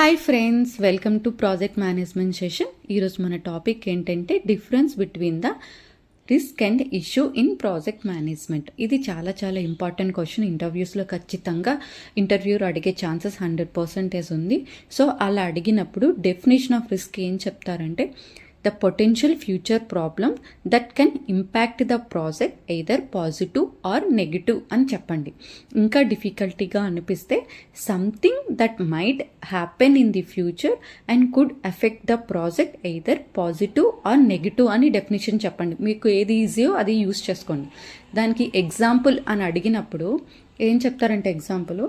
Hi friends, welcome to project management session. ఈరోజు మన topic ఏంటంటే difference between the risk and issue in project management. ఇది చాలా చాలా ఇంపార్టెంట్ క్వశ్చన్. ఇంటర్వ్యూస్లో ఖచ్చితంగా ఇంటర్వ్యూర్ అడిగే ఛాన్సెస్ 100% ఉంది. సో అలా అడిగినప్పుడు డెఫినేషన్ ఆఫ్ రిస్క్ ఏం చెప్తారంటే the potential future problem that can impact the project either positive or negative అని చెప్పండి. ఇంకా డిఫికల్టీగా అనిపిస్తే something that might happen in the future and could effect the project either positive or negative అని definition చెప్పండి. మీకు ఏది ఈజీయో అది యూస్ చేసుకోండి. దానికి ఎగ్జాంపుల్ అని అడిగినప్పుడు ఏం చెప్తారంటే example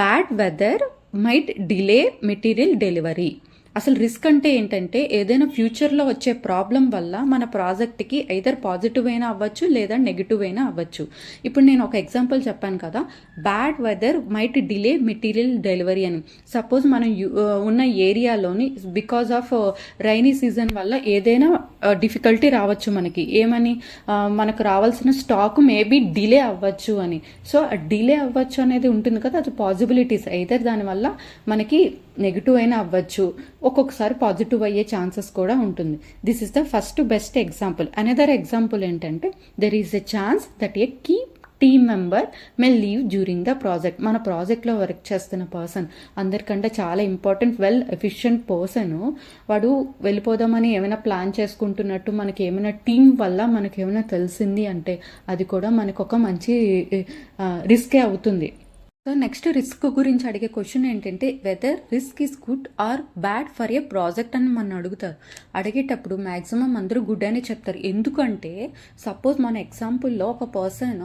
bad weather might delay material delivery. అసలు రిస్క్ అంటే ఏంటంటే ఏదైనా ఫ్యూచర్లో వచ్చే ప్రాబ్లం వల్ల మన ప్రాజెక్ట్కి ఐదర్ పాజిటివ్ అయినా అవ్వచ్చు లేదా నెగిటివ్ అయినా అవ్వచ్చు. ఇప్పుడు నేను ఒక ఎగ్జాంపుల్ చెప్పాను కదా, bad weather might delay material delivery అని. సపోజ్ మనం ఉన్న ఏరియాలోని బికాజ్ ఆఫ్ రైనీ సీజన్ వల్ల ఏదైనా డిఫికల్టీ రావచ్చు మనకి. ఏమని, మనకు రావాల్సిన స్టాక్ మేబీ డిలే అవ్వచ్చు అని. సో డిలే అవ్వచ్చు అనేది ఉంటుంది కదా, అది పాసిబిలిటీస్. ఐదర్ దానివల్ల మనకి నెగిటివ్ అయినా అవ్వచ్చు, ఒక్కొక్కసారి పాజిటివ్ అయ్యే ఛాన్సెస్ కూడా ఉంటుంది. This is the first best example. Another example ఏంటంటే there is a chance that a key team member may leave during the project. మన ప్రాజెక్ట్లో వర్క్ చేస్తున్న పర్సన్ అందరికంటే చాలా ఇంపార్టెంట్ వెల్ ఎఫిషియెంట్ పర్సన్, వాడు వెళ్ళిపోదామని ఏమైనా ప్లాన్ చేసుకుంటున్నట్టు మనకి ఏమైనా టీం వల్ల మనకి ఏమైనా తెలిసింది అంటే అది కూడా మనకు ఒక మంచి రిస్కే అవుతుంది. సో నెక్స్ట్ రిస్క్ గురించి అడిగే క్వశ్చన్ ఏంటంటే weather risk is good or bad for a project అని మనం అడుగుతారు. అడిగేటప్పుడు మ్యాక్సిమం అందరూ గుడ్ అని చెప్తారు. ఎందుకంటే సపోజ్ మన ఎగ్జాంపుల్లో ఒక పర్సన్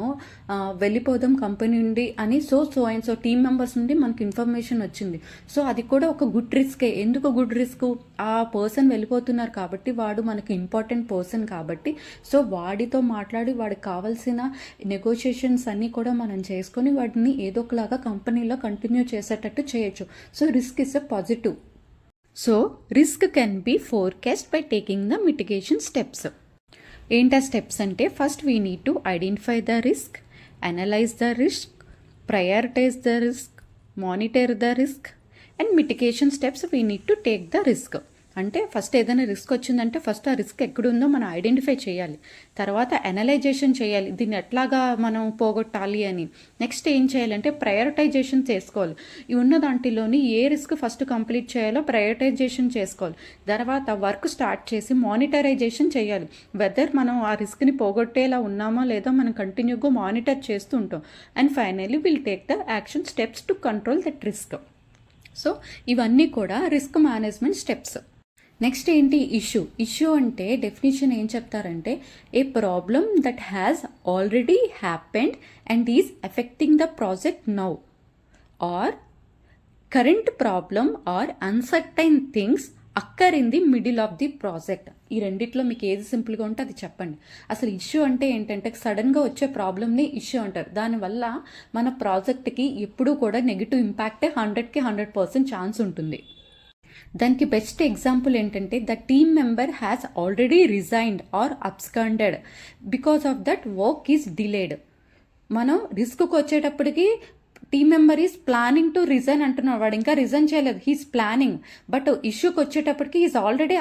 వెళ్ళిపోదాం కంపెనీ నుండి అని so and so team members నుండి మనకి ఇన్ఫర్మేషన్ వచ్చింది. సో అది కూడా ఒక గుడ్ రిస్కే. ఎందుకు గుడ్ రిస్క్? ఆ పర్సన్ వెళ్ళిపోతున్నారు కాబట్టి, వాడు మనకి ఇంపార్టెంట్ పర్సన్ కాబట్టి, సో వాడితో మాట్లాడి వాడికి కావాల్సిన నెగోషియేషన్స్ అన్నీ కూడా మనం చేసుకొని వాటిని ఏదో ఒకలాగా కంపెనీలో కంటిన్యూ చేసేటట్టు చేయొచ్చు. So risk is a positive. So risk can be forecast by taking the mitigation steps. ఏంటా స్టెప్స్ అంటే first we need to identify the risk, analyse the risk, prioritise the risk, monitor the risk and mitigation steps we need to take the risk. అంటే first ఏదైనా risk వచ్చిందంటే first ఆ risk ఎక్కడుందో మనం identify చేయాలి. తర్వాత analysation చేయాలి, దీన్ని ఎట్లాగా మనం పోగొట్టాలి అని. నెక్స్ట్ ఏం చేయాలంటే ప్రయారిటైజేషన్ చేసుకోవాలి. ఈ ఉన్న దాంట్లోని ఏ రిస్క్ ఫస్ట్ కంప్లీట్ చేయాలో ప్రయారిటైజేషన్ చేసుకోవాలి. తర్వాత వర్క్ స్టార్ట్ చేసి మానిటరైజేషన్ చేయాలి. వెదర్ మనం ఆ రిస్క్ని పోగొట్టేలా ఉన్నామా లేదా మనం కంటిన్యూగా మానిటర్ చేస్తూ ఉంటాం. And finally will take the action steps to control that risk. So ఇవన్నీ కూడా రిస్క్ మేనేజ్మెంట్ స్టెప్స్. నెక్స్ట్ ఏంటి ఇష్యూ అంటే డెఫినేషన్ ఏం చెప్తారంటే a problem that has already happened and is affecting the project now or current problem or uncertain things occur in the middle of the project. ఈ రెండిట్లో మీకు ఏది సింపుల్గా ఉంటే అది చెప్పండి. అసలు ఇష్యూ అంటే ఏంటంటే సడన్గా వచ్చే ప్రాబ్లమ్ని ఇష్యూ అంటారు. దానివల్ల మన ప్రాజెక్ట్కి ఎప్పుడూ కూడా నెగిటివ్ ఇంపాక్టే 100% ఛాన్స్ ఉంటుంది. దానికి బెస్ట్ ఎగ్జాంపుల్ ఏంటంటే the team member has already resigned or absconded because of that work is delayed. మనం రిస్క్కి వచ్చేటప్పటికి team member is planning to resign అంటున్నాడు, వాడు ఇంకా రిజైన్ చేయలేదు, హీస్ ప్లానింగ్. బట్ ఇష్యూకి వచ్చేటప్పటికి ఈజ్ ఆల్రెడీ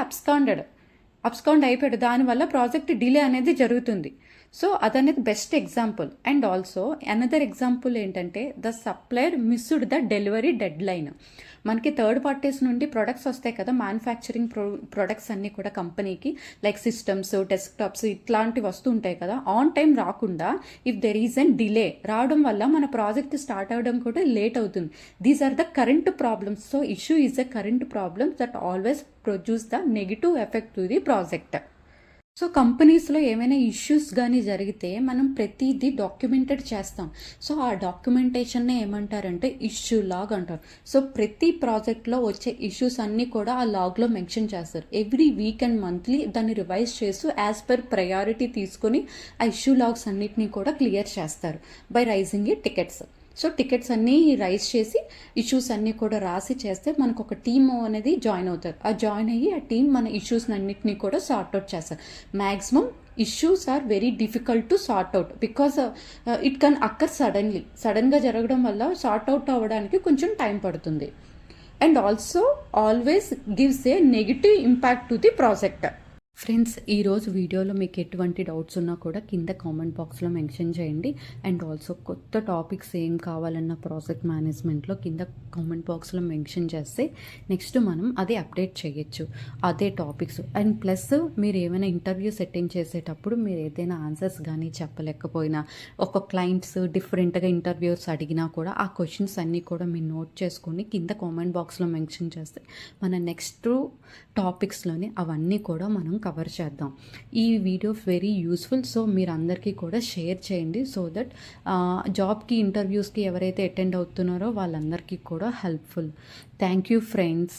అబ్స్కాండ్ అయిపోయాడు. దానివల్ల ప్రాజెక్ట్ డిలే అనేది జరుగుతుంది. సో అదనేది best example. And also another example ఏంటంటే the supplier missed the delivery deadline. మనకి థర్డ్ పార్టీస్ నుండి ప్రొడక్ట్స్ వస్తాయి కదా, మ్యానుఫ్యాక్చరింగ్ ప్రొడక్ట్స్ అన్నీ కూడా కంపెనీకి లైక్ సిస్టమ్స్, డెస్క్టాప్స్ ఇట్లాంటివి వస్తూ ఉంటాయి కదా. ఆన్ టైం రాకుండా if there is an delay రావడం వల్ల మన ప్రాజెక్ట్ స్టార్ట్ అవ్వడం కూడా లేట్ అవుతుంది. These are the current problems. So issue is the current problems that always produce the negative effect to the project. So కంపెనీస్లో ఏమైనా issues కానీ జరిగితే మనం ప్రతిదీ డాక్యుమెంటెడ్ చేస్తాం. సో ఆ డాక్యుమెంటేషన్నే ఏమంటారంటే ఇష్యూ లాగ్ అంటారు. సో ప్రతి ప్రాజెక్ట్లో వచ్చే ఇష్యూస్ అన్నీ కూడా ఆ లాగ్లో మెన్షన్ చేస్తారు. ఎవ్రీ వీక్ అండ్ మంత్లీ దాన్ని రివైజ్ చేస్తూ యాజ్ పర్ ప్రయారిటీ తీసుకొని ఆ ఇష్యూ లాగ్స్ అన్నిటినీ కూడా క్లియర్ చేస్తారు by raising a tickets. So tickets అన్నీ రైజ్ చేసి ఇష్యూస్ అన్నీ కూడా రాసి చేస్తే మనకు ఒక టీమ్ అనేది జాయిన్ అవుతారు. ఆ జాయిన్ అయ్యి ఆ టీం మన ఇష్యూస్ అన్నిటినీ కూడా సార్ట్అవుట్ చేస్తారు. Maximum issues are very difficult to sort out because it can occur సడన్గా జరగడం వల్ల సార్ట్ అవుట్ అవ్వడానికి కొంచెం టైం పడుతుంది. and also always gives a negative impact to the project. Friends, ఈరోజు వీడియోలో మీకు ఎటువంటి డౌట్స్ ఉన్నా కూడా కింద కామెంట్ బాక్స్లో మెన్షన్ చేయండి. అండ్ ఆల్సో కొత్త టాపిక్స్ ఏం కావాలన్న ప్రాజెక్ట్ మేనేజ్మెంట్లో కింద కామెంట్ బాక్స్లో మెన్షన్ చేస్తే నెక్స్ట్ మనం అది అప్డేట్ చేయొచ్చు అదే టాపిక్స్. అండ్ ప్లస్ మీరు ఏమైనా ఇంటర్వ్యూస్ అటెండ్ చేసేటప్పుడు మీరు ఏదైనా ఆన్సర్స్ కానీ చెప్పలేకపోయినా, ఒక క్లయింట్స్ డిఫరెంట్గా ఇంటర్వ్యూస్ అడిగినా కూడా ఆ క్వశ్చన్స్ అన్నీ కూడా మీరు నోట్ చేసుకొని కింద కామెంట్ బాక్స్లో మెన్షన్ చేస్తే మన నెక్స్ట్ టాపిక్స్లోని అవన్నీ కూడా మనం కవర్ చేద్దాం. ఈ వీడియో వెరీ యూస్ఫుల్. సో మీరు అందరికీ కూడా షేర్ చేయండి సో దట్ జాబ్కి ఇంటర్వ్యూస్కి ఎవరైతే అటెండ్ అవుతున్నారో వాళ్ళందరికీ కూడా హెల్ప్ఫుల్. Thank you friends.